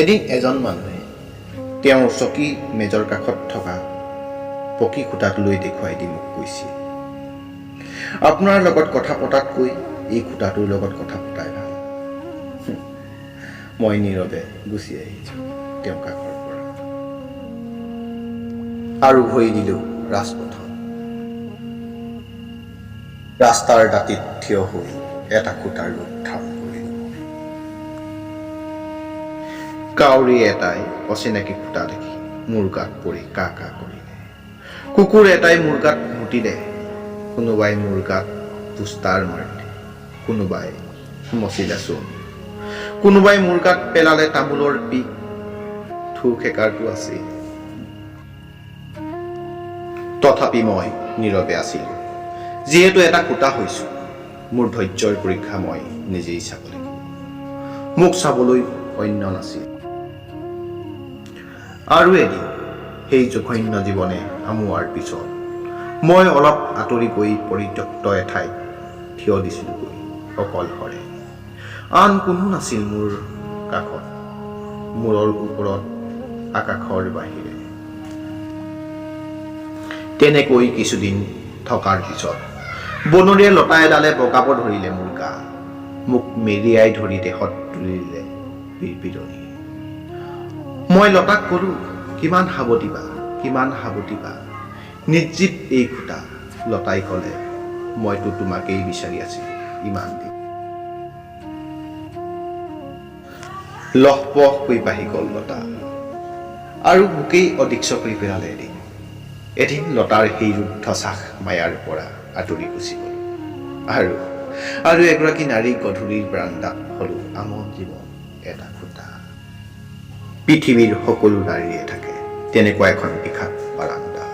এদিন এজন মানুহে তেওঁৰ চকী মেজৰ কাষত থকা পকী খুঁটাটোলৈ দেখুৱাই দি মোক কৈছিল, আপোনাৰ লগত কথা পতাতকৈ এই খুঁটাটোৰ লগত কথা পতাই ভাল। মই নীৰৱে গুচি আহিছোঁ তেওঁৰ কাষৰ পৰা আৰু ভৰি দিলোঁ ৰাজপথত। ৰাস্তাৰ দাঁতিত থিয় হৈ এটা খুঁটাৰ ৰূপ ধাৰণ কৰিলোঁ। কাউৰী এটাই অচিনাকি খুঁটা দেখি মোৰ গাত পৰি কা কা কৰিলে। কুকুৰ এটাই মোৰ গাত মুতিলে। কোনোবাই মোৰ গাত পোষ্টাৰ মাৰিলে, কোনোবাই মচিলে চূণ, কোনোবাই মোৰ গাত পেলালে তামোলৰ পিক। থু খেকাৰটো আছেই। তথাপি মই নীৰৱে আছিলোঁ। যিহেতু এটা খুঁটা হৈছোঁ, মোৰ ধৈৰ্যৰ পৰীক্ষা মই নিজেই চাব লাগিব। মোক চাবলৈ অন্য নাছিল। আৰু এদিন সেই জঘন্য জীৱনে আমোৱাৰ পিছত মই অলপ আঁতৰি গৈ পৰিত্যক্ত এঠাইত থিয় দিছিলোঁগৈ অকলশৰে। আন কোনো নাছিল মোৰ কাষত, মূৰৰ ওপৰত আকাশৰ বাহিৰে। তেনেকৈ কিছুদিন থকাৰ পিছত বনৰীয়া লতা এডালে বগাব ধৰিলে মোৰ গা। মোক মেৰিয়াই ধৰি দেহত তুলিলে বিৰবিৰণি। মই লতাক ক'লোঁ, কিমান সাৱটিবা, কিমান সাৱটিবা, নিৰ্জীৱ এই খুঁটা। লতাই ক'লে, মইতো তোমাকেই বিচাৰি আছিলোঁ ইমান দিন। লহপহকৈ বাঢ়ি গ'ল লতা আৰু মোকেই অদৃশ্য কৰি পেলালে এদিন। এদিন লতাৰ সেই ৰুদ্ধ চাহ মায়াৰ পৰা আঁতৰি গুচি গ'ল আৰু এগৰাকী নাৰী গধূলিৰ বাৰান্দাত হ'লো আমন জীৱন এটা খুঁটা। পৃথিৱীৰ সকলো নাৰীয়ে থাকে তেনেকুৱা এখন বিষাদ বাৰান্দা,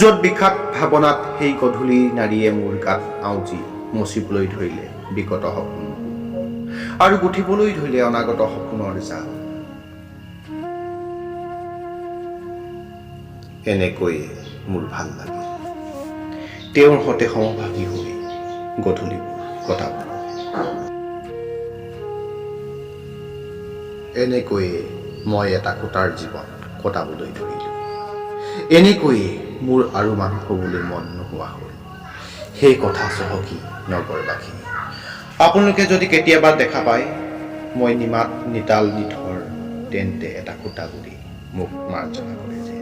য'ত বিষাদ ভাৱনাত সেই গধূলিৰ নাৰীয়ে মোৰ গাত আউজি মচিবলৈ ধৰিলে বিগত সপোন আৰু গুঠিবলৈ ধৰিলে অনাগত সপোনৰ জাল। এনেকৈয়ে মোৰ ভাল লাগিল তেওঁৰ সৈতে সমভাগী হৈ গধূলিবোৰ কটাব। এনেকৈয়ে মই এটা খুঁটাৰ জীৱন কটাবলৈ ধৰিলোঁ। এনেকৈয়ে মোৰ আৰু মানুহ হ'বলৈ মন নোহোৱা হ'ল। সেই কথা চহকী নগৰবাসী, আপোনালোকে যদি কেতিয়াবা দেখা পায় মই নিমাত নিতাল নিথৰ, তেন্তে এটা খুঁটা বুলি মোক মাৰ্জনা কৰে যে।